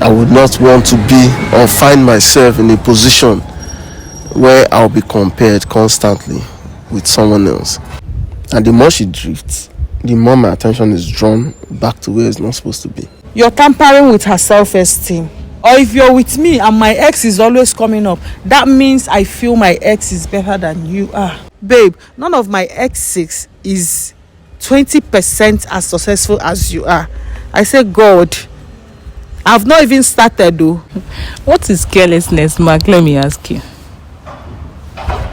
I would not want to be or find myself in a position where I'll be compared constantly with someone else. And the more she drifts, the more my attention is drawn back to where it's not supposed to be. You're tampering with her self-esteem. Or if you're with me and my ex is always coming up, that means I feel my ex is better than you are. Babe, none of my exes is 20% as successful as you are. I say God. I've not even started though. What is carelessness, Mark? Let me ask you.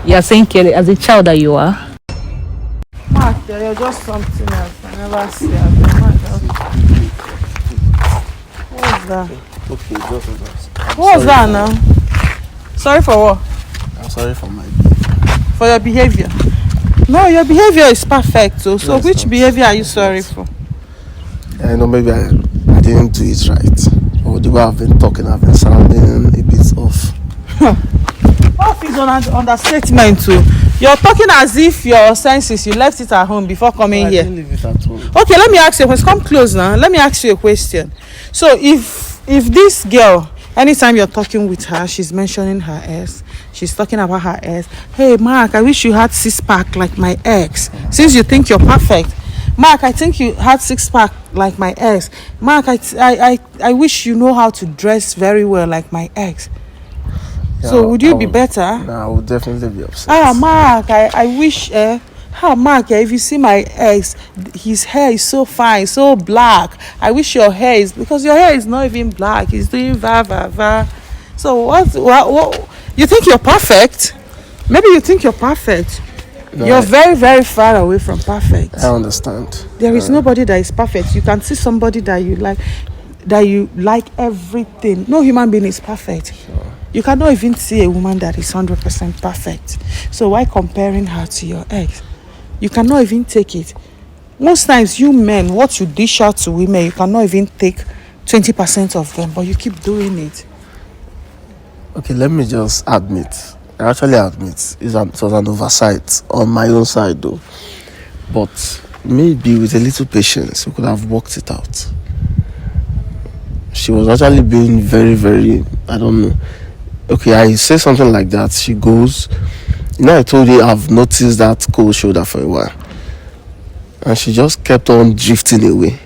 You are saying careless as a child that you are? Mark, you're just something else. I never see it. What's that? Okay, just relax. What's that now? Sorry for what? I'm sorry for my For your behavior. No, your behavior is perfect. So Yes, which behavior are you sorry for? I know maybe I didn't do it right. Or the way I've been talking, I've been sounding a bit off. Off is an understatement too. You're talking as if your senses, you left it at home before coming here. I didn't leave it at home. Okay, let me ask you a question. Come close now. Let me ask you a question. So if this girl, anytime you're talking with her, she's mentioning her ex, she's talking about her ex. Hey Mark, I wish you had 6-pack like my ex. Since you think you're perfect. Mark, I think you had 6-pack like my ex. Mark, I wish you know how to dress very well like my ex. Yeah, so would you be better? No, I would definitely be upset. Mark, I wish Mark, if you see my ex, his hair is so fine, so black. I wish your hair is, because your hair is not even black, it's doing va. So what you think you're perfect? Maybe you think you're perfect. No, you're very, very far away from perfect. I understand. There is nobody that is perfect. You can see somebody that you like everything. No human being is perfect. Sure. You cannot even see a woman that is 100% perfect. So why comparing her to your ex? You cannot even take it. Most times you men, what you dish out to women, you cannot even take 20% of them, but you keep doing it. Okay, let me just admit. I actually admit it was an oversight on my own side though. But maybe with a little patience, we could have worked it out. She was actually being very, very, I don't know. Okay, I say something like that. She goes, I told you I've noticed that cold shoulder for a while. And she just kept on drifting away.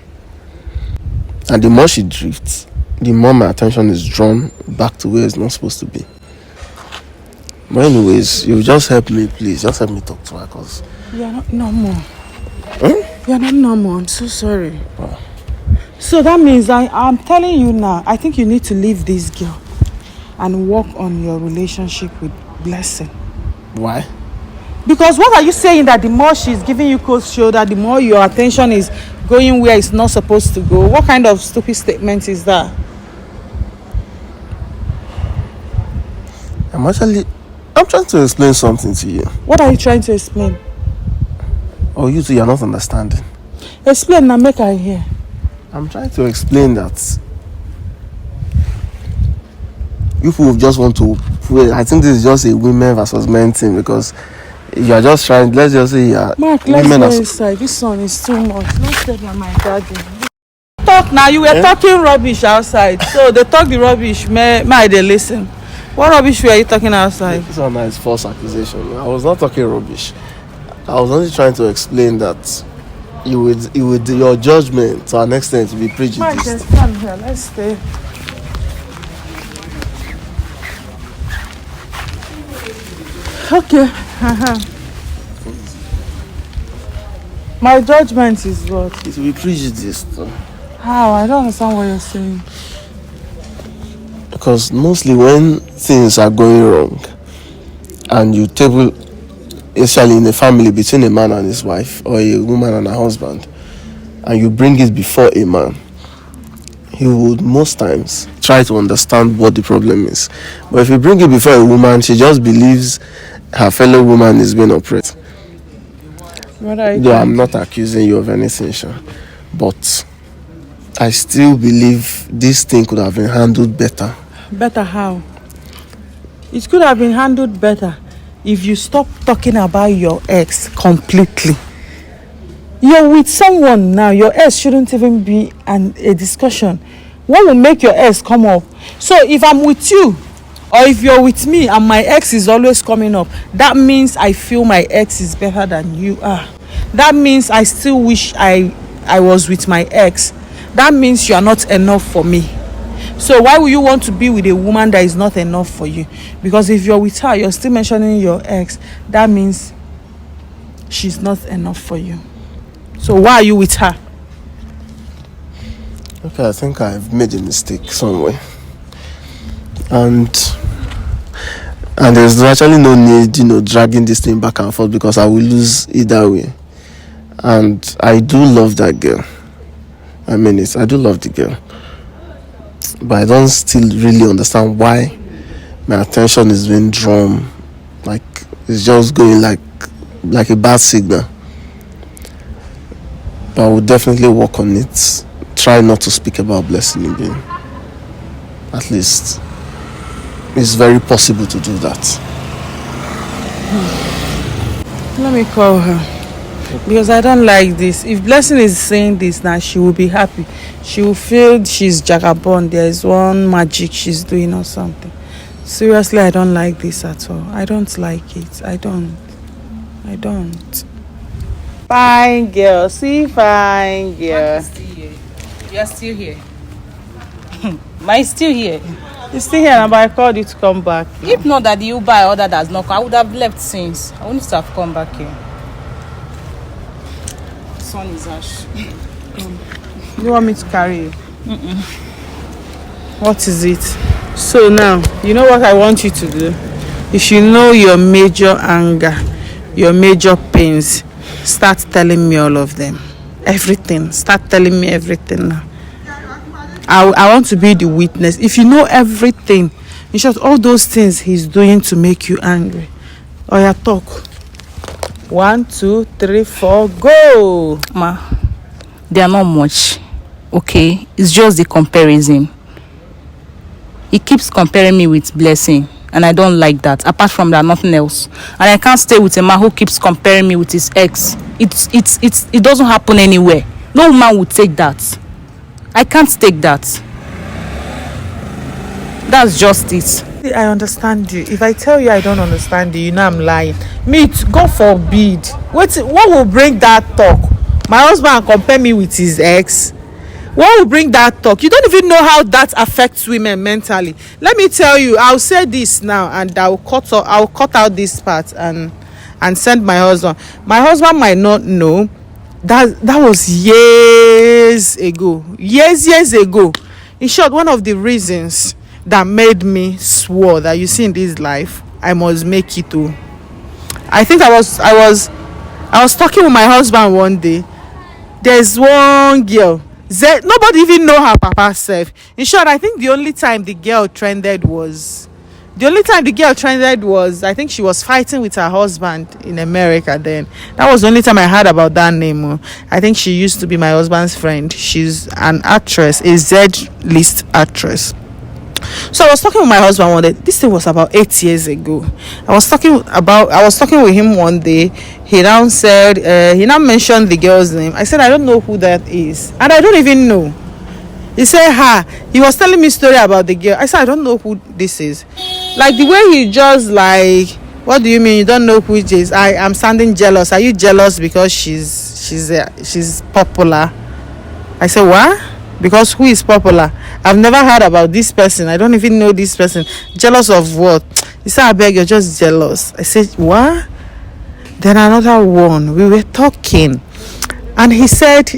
And the more she drifts, the more my attention is drawn back to where it's not supposed to be. But anyways, you just help me, please. Just help me talk to her, because you're not normal. Hmm? You're not normal. I'm so sorry. Oh. So that means I'm telling you now, I think you need to leave this girl and work on your relationship with Blessing. Why? Because what are you saying, that the more she's giving you cold shoulder, the more your attention is going where it's not supposed to go? What kind of stupid statement is that? I'm trying to explain something to you. What are you trying to explain? Oh, you two, you're not understanding. Explain now, make I hear. I'm trying to explain that you people just want to put, I think this is just a women versus men thing, because you are just trying, let's just say Mark, let's go inside. This one is too much. Don't say that my daddy. Talk now, you were talking rubbish outside. So they talk the rubbish, may they listen. What rubbish were you talking outside? This one is false accusation. I was not talking rubbish. I was only trying to explain that you would your judgment to an extent to be prejudiced. Mark, just stand here. Let's stay. Okay. My judgment is what? It will be prejudiced. How? I don't understand what you're saying. Because mostly when things are going wrong and you table, especially in a family between a man and his wife, or a woman and her husband, and you bring it before a man, he would most times try to understand what the problem is. But if you bring it before a woman, she just believes her fellow woman is being oppressed. Though I'm not accusing you of anything, sure, but I still believe this thing could have been handled better. Better how? It could have been handled better if you stop talking about your ex completely. You're with someone now. Your ex shouldn't even be a discussion. What will make your ex come up? So if I'm with you, or if you're with me and my ex is always coming up, that means I feel my ex is better than you are. That means I still wish I was with my ex. That means you are not enough for me. So why would you want to be with a woman that is not enough for you? Because if you're with her, you're still mentioning your ex. That means she's not enough for you. So why are you with her? Okay, I think I've made a mistake somewhere. And there's actually no need, dragging this thing back and forth, because I will lose either way. And I do love that girl. I mean it. I do love the girl. But I don't still really understand why my attention is being drawn. Like, it's just going like a bad signal. But I will definitely work on it. Try not to speak about Blessing again. At least it's very possible to do that. Let me call her. Because I don't like this. If Blessing is saying this now, she will be happy. She will feel she's jagabond. There is one magic she's doing or something. Seriously, I don't like this at all. I don't like it. I don't. Fine girl. See, fine girl. You are still here. Mine is still here. You're still here, but I called you to come back. If not that the Uber I ordered has not come, I would have left since. I wouldn't have come back here. Sun is ash. You want me to carry you? What is it? So now, you know what I want you to do? If you know your major anger, your major pains, start telling me all of them. Everything. Start telling me everything now. I want to be the witness. If you know everything, in short, all those things he's doing to make you angry. Oh yeah, talk. 1, 2, 3, 4, go. Ma, they are not much. Okay, it's just the comparison. He keeps comparing me with Blessing, and I don't like that. Apart from that, nothing else. And I can't stay with a man who keeps comparing me with his ex. It doesn't happen anywhere. No woman would take that. I can't take that. That's just it. I understand you. If I tell you I don't understand you, you know I'm lying. Me, God forbid. What will bring that talk? My husband compare me with his ex. What will bring that talk? You don't even know how that affects women mentally. Let me tell you, I'll say this now, and I'll cut out this part and send my husband. My husband might not know that was years ago. Years ago. In short, one of the reasons that made me swore that you see in this life, I must make it too. I think I was talking with my husband one day. There's one girl. Nobody even know her papa self. In short, I think the only time the girl trended was I think she was fighting with her husband in America then. That was the only time I heard about that name. I think she used to be my husband's friend. She's an actress, a Z-list actress. So I was talking with my husband one day. This thing was about 8 years ago. I was talking with him one day. He now mentioned the girl's name. I said, I don't know who that is. And I don't even know. He said, he was telling me a story about the girl. I said, I don't know who this is. Like the way he just like, what do you mean you don't know who it is? I am sounding jealous. Are you jealous because she's popular? I said, what? Because who is popular? I've never heard about this person. I don't even know this person. Jealous of what? He said, I beg, you're just jealous. I said, what? Then another one. We were talking. And he said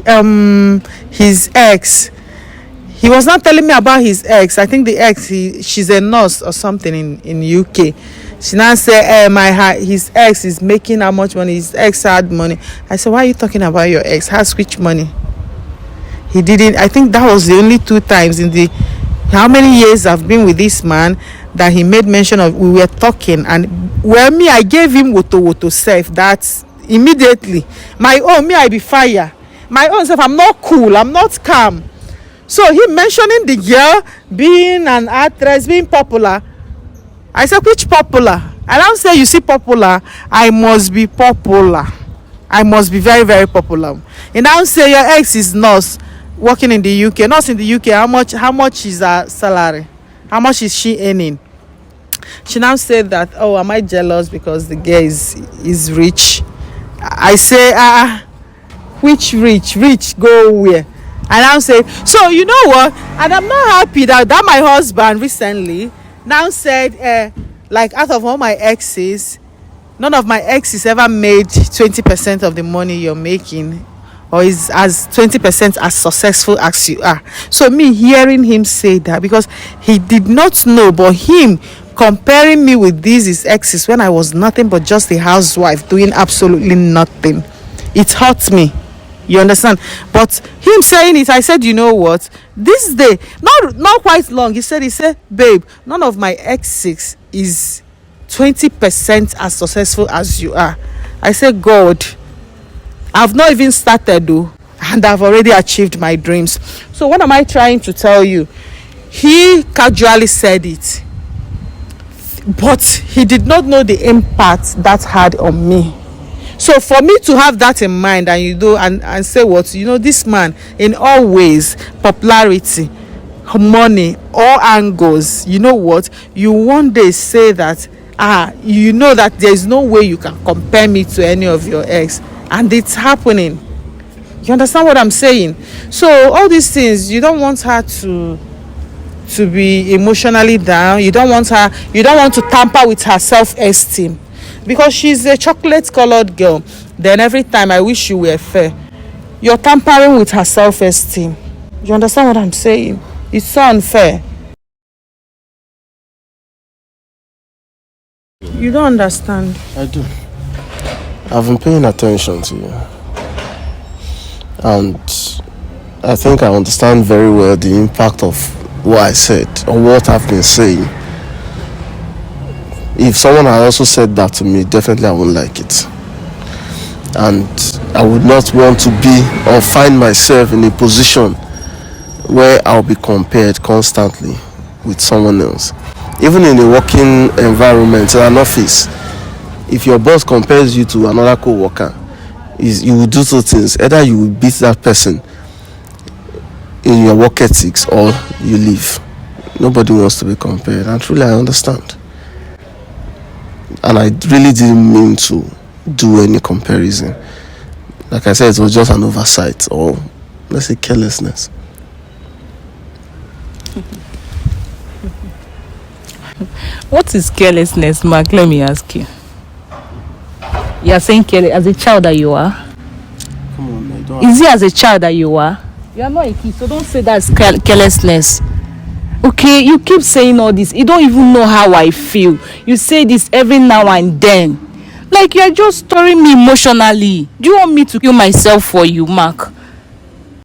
his ex. He was not telling me about his ex. I think the ex, she's a nurse or something in UK. She now said, his ex is making how much money? His ex had money. I said, why are you talking about your ex? Has which money? He didn't. I think that was the only 2 times in the how many years I've been with this man that he made mention of. We were talking, and I gave him woto self. That immediately I be fire. My own self, I'm not cool. I'm not calm. So he mentioning the girl being an actress, being popular. I said, which popular? I don't say you see popular. I must be popular. I must be very, very popular. And I don't say your ex is nurse. working in the UK, not in the UK, how much is her salary? How much is she earning? She now said that, oh, am I jealous because the girl is rich? I say, which rich go where? And I'm saying, so you know what? And I'm not happy that my husband recently now said, like, out of all my exes, none of my exes ever made 20% of the money you're making, or is as 20% as successful as you are. So me hearing him say that, because he did not know, but him comparing me with his exes when I was nothing but just a housewife doing absolutely nothing, it hurt me. You understand? But him saying it, I said, you know what? This day, not quite long, he said, babe, none of my exes is 20% as successful as you are. I said, God, I've not even started though, and I've already achieved my dreams. So what am I trying to tell you? He casually said it, but he did not know the impact that had on me. So for me to have that in mind, and say what, this man in all ways, popularity, money, all angles, you know what, you one day say that, you know that there is no way you can compare me to any of your ex, and it's happening. You understand what I'm saying? So all these things, you don't want her to be emotionally down. You don't want to tamper with her self-esteem, because she's a chocolate colored girl. Then every time I wish you were fair, you're tampering with her self-esteem. You understand what I'm saying? It's so unfair. You don't understand. I do. I've been paying attention to you, and I think I understand very well the impact of what I said or what I've been saying. If someone had also said that to me, definitely I wouldn't like it, and I would not want to be or find myself in a position where I'll be compared constantly with someone else. Even in a working environment, in an office, if your boss compares you to another co-worker, you will do two things: either you will beat that person in your work ethics, or you leave. Nobody wants to be compared, and truly I understand. And I really didn't mean to do any comparison. Like I said, it was just an oversight, or let's say carelessness. What is carelessness, Mark? Let me ask you. You are saying careless as a child that you are? Come on, man, don't Is it as a child that you are? You are not a kid, so don't say that's carelessness. Okay, you keep saying all this. You don't even know how I feel. You say this every now and then. Like you're just storing me emotionally. Do you want me to kill myself for you, Mark?